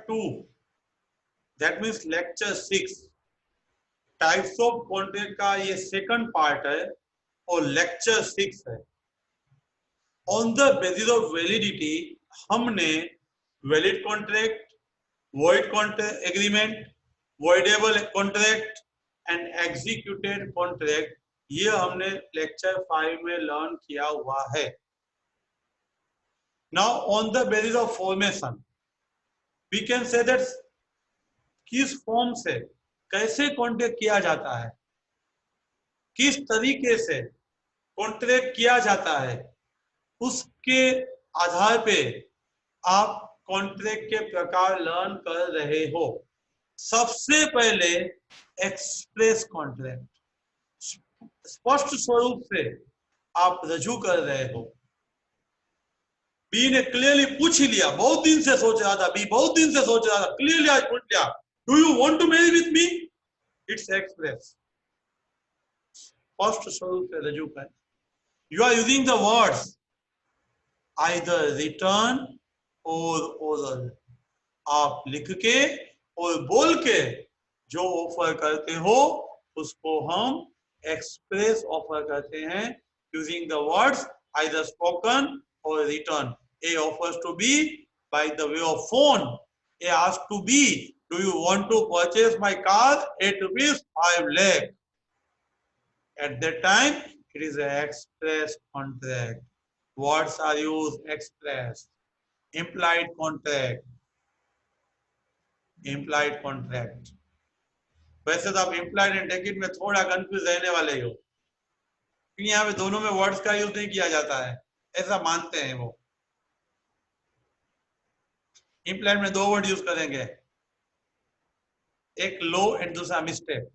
2, that means lecture 6, types of contract का ये second part है और लेक्चर 6 है। On the basis of validity हमने valid contract, void contract agreement, voidable contract and executed contract, ये हमने लेक्चर 5 में लर्न किया हुआ है। Now on the basis of formation we can say that किस फॉर्म से कैसे कॉन्ट्रैक्ट किया जाता है, किस तरीके से कॉन्ट्रैक्ट किया जाता है, उसके आधार पे आप कॉन्ट्रैक्ट के प्रकार लर्न कर रहे हो। सबसे पहले एक्सप्रेस कॉन्ट्रैक्ट, स्पष्ट स्वरूप से आप रजू कर रहे हो। बी ने क्लियरली पूछ ही लिया, बहुत दिन से सोच रहा था, बी बहुत दिन से सोच रहा था, क्लियरली आज पूछ लिया, do you want to marry with me, it's express, स्पष्ट स्वरूप से रजू कर। You are using the words either written or oral, आप लिख के और बोल के जो ऑफर करते हो उसको हम एक्सप्रेस ऑफर करते हैं, using the words either spoken और return. A offers to B by the way of phone. A asks to B, do you want to purchase my car at rupees 5 lakh? At that time, it is an express contract. Words are used express. Implied contract. Implied contract. वैसे तो आप implied and take it में थोड़ा confuse रहने वाले हो, क्योंकि यहाँ पे दोनों में वर्ड्स का यूज नहीं किया जाता है, ऐसा मानते हैं वो। इम्प्लाइड में दो वर्ड यूज करेंगे, एक लो एंड दूसरा मिस्टेक।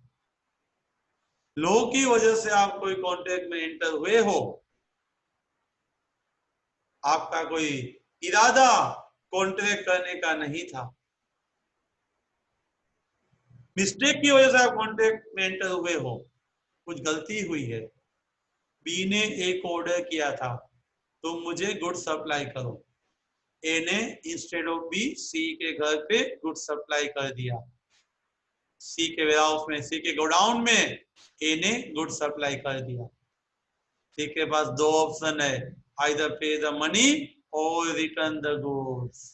लो की वजह से आप कोई कॉन्ट्रैक्ट में एंटर हुए हो, आपका कोई इरादा कॉन्ट्रैक्ट करने का नहीं था। मिस्टेक की वजह से आप कॉन्ट्रैक्ट में एंटर हुए हो, कुछ गलती हुई है। बी ने एक ऑर्डर किया था, तुम मुझे गुड सप्लाई करो। ए ने इंस्टेड ऑफ बी सी के घर पे गुड सप्लाई कर दिया। सी के वेयरहाउस में, सी के गोडाउन में ए ने गुड सप्लाई कर दिया। सी के पास दो ऑप्शन है, either pay the money or return the goods.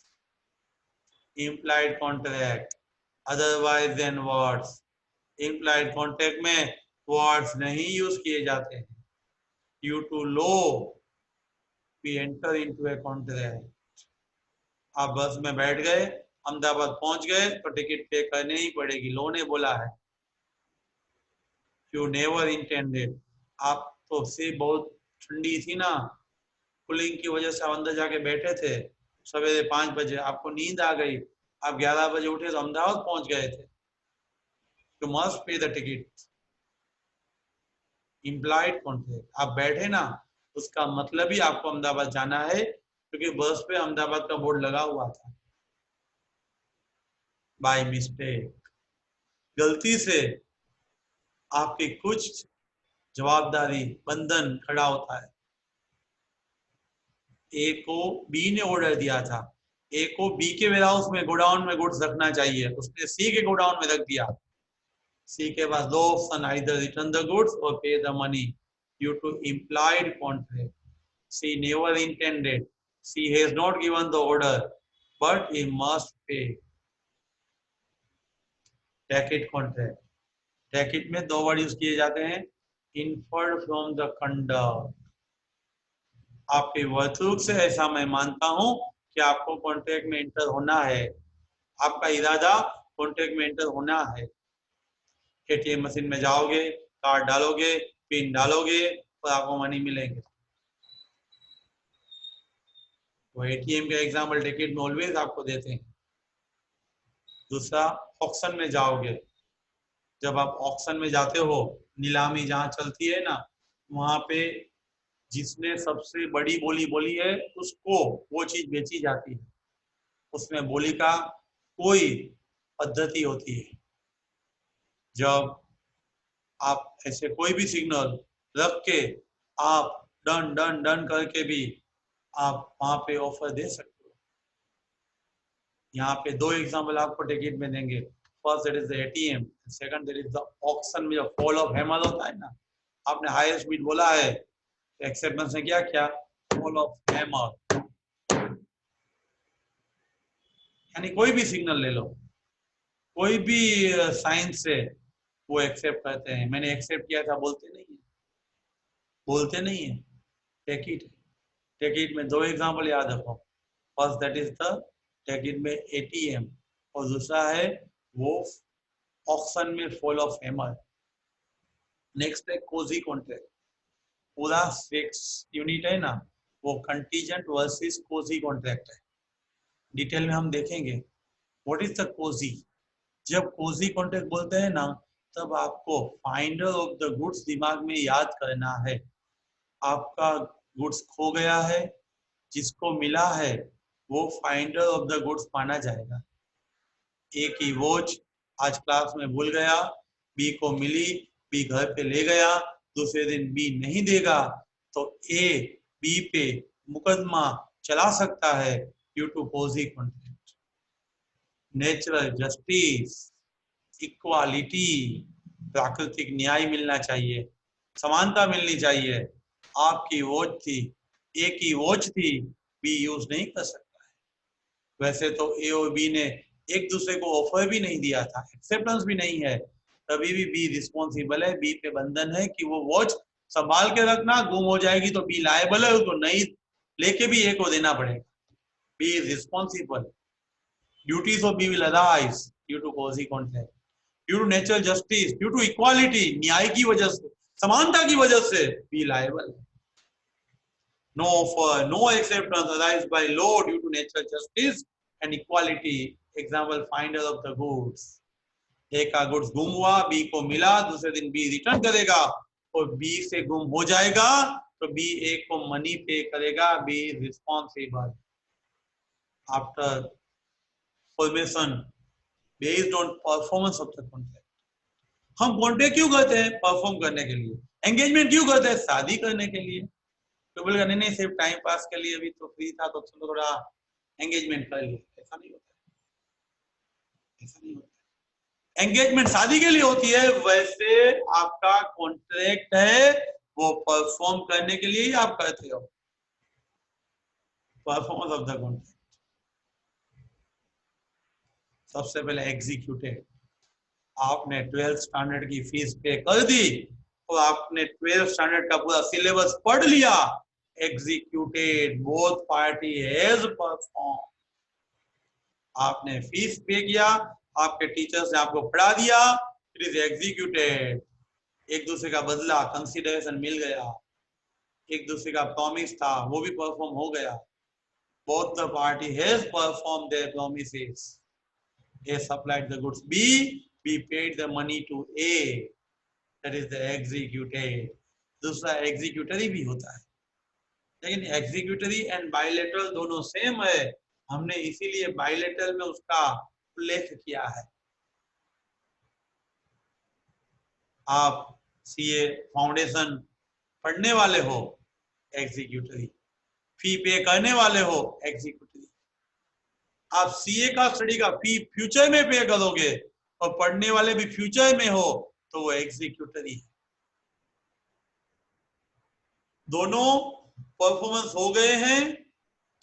Implied contract otherwise than words. Implied contract में वर्ड्स नहीं यूज किए जाते हैं। Due to law we enter into a contract. आप बस में बैठ गए, अहमदाबाद पहुंच गए तो टिकट पे करनी ही पड़ेगी, लो ने बोला है। यू नेवर इंटेंडेड, आप तो सी बहुत ठंडी थी ना, कूलिंग की वजह से आप अंदर जाके बैठे थे, सवेरे 5 बजे आपको नींद आ गई, आप 11 बजे उठे तो अहमदाबाद पहुंच गए थे। You must pay the ticket. Implied contract, आप बैठे ना, उसका मतलब ही आपको अहमदाबाद जाना है, क्योंकि बस पे अहमदाबाद का बोर्ड लगा हुआ था। बाय मिस्टेक, गलती से आपकी कुछ जवाबदारी बंधन खड़ा होता है। ए को बी ने ऑर्डर दिया था, ए को बी के वेयरहाउस में गोडाउन में गुड्स रखना चाहिए, उसने सी के गोडाउन में रख दिया। सी के पास दो option, either return the goods और pay the money. Due to implied contract, C never intended, C has not given the order but he must pay. Tacit contract, tacit में दो वर्ड यूज किए जाते हैं, इन्फर्ड फ्रॉम द कंडक्ट। आपके वर्तुक से ऐसा मैं मानता हूं कि आपको कॉन्ट्रैक्ट में एंटर होना है, आपका इरादा कॉन्ट्रैक्ट में एंटर होना है। एटीएम मशीन में जाओगे, कार्ड डालोगे, पिन डालोगे और आपको मनी मिलेंगे। वो एटीएम का एग्जाम्पल टिकट में ऑलवेज आपको देते हैं। दूसरा, ऑक्शन में जाओगे, जब आप ऑक्शन में जाते हो, नीलामी जहां चलती है ना, वहां पे जिसने सबसे बड़ी बोली बोली है उसको वो चीज बेची जाती है। उसमें बोली का कोई पद्धति होती है। जब आप ऐसे कोई भी सिग्नल रख के आप डन डन डन करके भी आप वहां पे ऑफर दे सकते हो। यहाँ पे दो एग्जाम्पल आपको टिकट में देंगे। First that is the ATM, second that is the auction में जो फॉल ऑफ हैमर होता है ना, आपने हाईएस्ट बीट बोला है, एक्सेप्टेंस ने क्या किया, फॉल ऑफ हैमर। यानी कोई भी सिग्नल ले लो, कोई भी साइन से वो एक्सेप्ट करते हैं। मैंने एक्सेप्ट किया था बोलते नहीं है, बोलते नहीं है। टेक इट में दो एग्जांपल याद रखो। First that is the take it में एटीएम, और दूसरा है वो ऑक्शन में फॉल ऑफ हैमर। नेक्स्ट है कोजी कॉन्ट्रैक्ट। पूरा फिक्स यूनिट है ना, वो कंटीजेंट वर्सेस कोजी कॉन्ट्रैक्ट है। डिटेल में हम देखेंगे व्हाट इज द कोजी। जब कोजी कॉन्ट्रैक्ट बोलते हैं ना, तब आपको फाइंडर ऑफ द गुड्स दिमाग में याद करना है। आपका गुड्स खो गया है, जिसको मिला है वो फाइंडर ऑफ द गुड्स माना जाएगा। ए की वॉच आज क्लास में भूल गया, बी को मिली, बी घर पे ले गया, दूसरे दिन बी नहीं देगा, तो ए बी पे मुकदमा चला सकता है due to quasi contract. Natural justice, equality, प्राकृतिक न्याय मिलना चाहिए, समानता मिलनी चाहिए। आपकी वॉच थी, ए की वॉच थी, बी यूज नहीं कर सकता है। वैसे तो ए और बी ने एक दूसरे को ऑफर भी नहीं दिया था, एक्सेप्टेंस भी नहीं है, तभी भी बी रिस्पॉन्सिबल है। बी पे बंधन है कि वो वॉच संभाल के रखना, गुम हो जाएगी तो बी लायबल है, उसको नहीं लेके भी ए को देना पड़ेगा। B is responsible, duties of B will arise due to quasi contract, due to natural justice, due to equality, न्याय की वजह से, समानता की वजह से बी लायबल है। No offer, no acceptance arise by law due to natural justice and equality. Example, finder of the goods. ए का गुड्स गुम हुआ, बी को मिला, दूसरे दिन बी रिटर्न करेगा, और बी से गुम हो जाएगा तो बी ए को मनी पे करेगा। Be responsible after formation based on performance of the contract. हम कॉन्ट्रैक्ट क्यों करते हैं? परफॉर्म करने के लिए। एंगेजमेंट क्यों करते हैं? शादी करने के लिए। तो बोलेगा नहीं सिर्फ टाइम पास के लिए, अभी तो फ्री था तो चलो थोड़ा एंगेजमेंट कर लिया। ऐसा नहीं होता है, ऐसा नहीं होता है। एंगेजमेंट शादी के लिए होती है, वैसे आपका कॉन्ट्रैक्ट है वो परफॉर्म करने के लिए ही आप करते हो। Performance of the contract. सबसे पहले एग्जीक्यूटेड। आपने 12th स्टैंडर्ड की फीस पे कर दी और आपने 12th स्टैंडर्ड का पूरा सिलेबस पढ़ लिया। Executed, both party has perform. आपने फीस पे किया, आपके टीचर्स ने आपको पढ़ा दिया, इट इज एग्जीक्यूटेड। एक दूसरे का बदला, कंसिडरेशन मिल गया, एक दूसरे का प्रॉमिस था वो भी परफॉर्म हो गया। Both the party has perform their promises. A supplied the goods B paid the money to A, that is the executed। दूसरा एग्जीक्यूटरी भी होता है, लेकिन एग्जीक्यूटरी एंड बायलैटरल दोनों सेम है। हमने इसीलिए बायलैटरल में उसका उल्लेख किया है। आप सीए फाउंडेशन पढ़ने वाले हो, एग्जीक्यूटरी। फी पे करने वाले हो, एग्जीक्यूटरी। आप सीए का स्टडी का फी फ्यूचर में पे करोगे और पढ़ने वाले भी फ्यूचर में हो तो वो एग्जीक्यूटरी है। दोनों परफॉर्मेंस हो गए हैं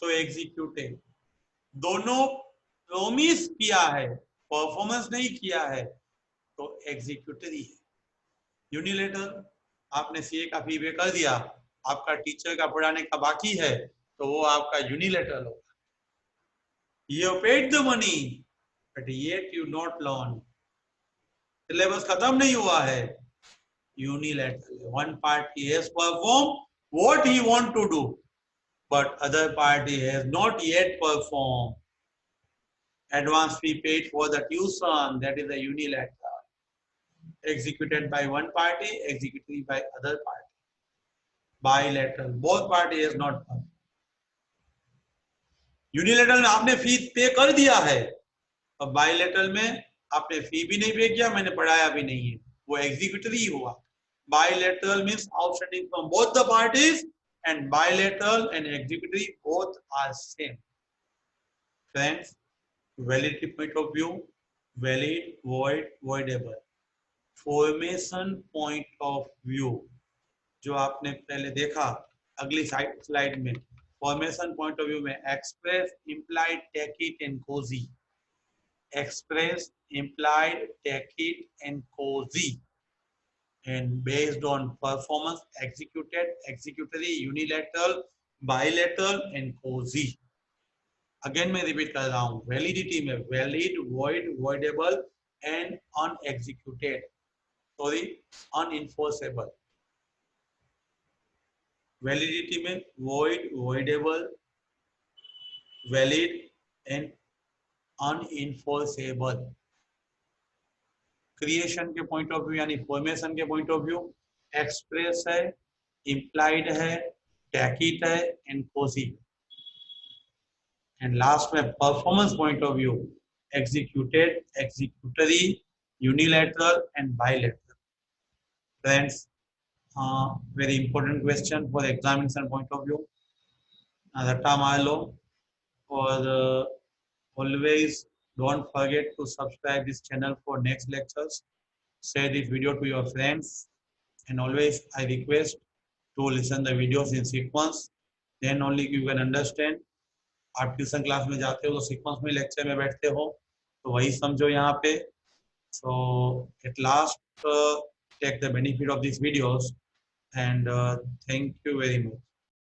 तो एग्जीक्यूटिव। दोनों प्रॉमिस किया है, परफॉर्मेंस नहीं किया है तो एग्जीक्यूटरी है। यूनिलेटर, आपने सीए का फी पे कर दिया, आपका टीचर का पढ़ाने का बाकी है तो वो आपका यूनिलेटर होगा। You paid the money, but yet you not learn. Syllabus खत्म नहीं हुआ है। Unilateral, one party has performed what he want to do, but other party has not yet performed. Advance fee paid for the tuition, that is a unilateral. Executed by one party, executed by other party. Bilateral, both party has not performed. Unilateral में आपने फी पे कर दिया है, और bilateral में आपने फी भी नहीं पे किया, मैंने पढ़ाया भी नहीं है, वो एग्जीक्यूटरी हुआ। Bilateral means outstanding from both the parties, and bilateral and executory both are same. Friends, Validity point of view, valid, void, voidable. Formation point of view, जो आपने पहले देखा अगली स्लाइड में, फॉर्मेशन पॉइंट ऑफ व्यू में express, implied, tacit and quasi. Express, implied, tacit and quasi. And based on performance, executed, executory, unilateral, bilateral and cozy. Again मैं repeat कर रहा हूँ, वैलिडिटी में valid, void, voidable and unexecuted, sorry unenforceable. Validity में void, voidable, valid and unenforceable. Creation के point of view यानी formation के point of view express है, इम्प्लाइड है, टैकिट है एंड कोजी. एंड लास्ट में performance point of view executed, executory, unilateral and bilateral. Friends, very important question for examination point of view. रट्टा मार लो और always don't forget to subscribe this channel for next lectures. Share this video to your friends and always I request to listen the videos in sequence. Then only you can understand. आप tuition class में जाते हो तो sequence में lecture में बैठते हो तो वही समझो यहाँ पे. So at last, take the benefit of these videos and thank you very much.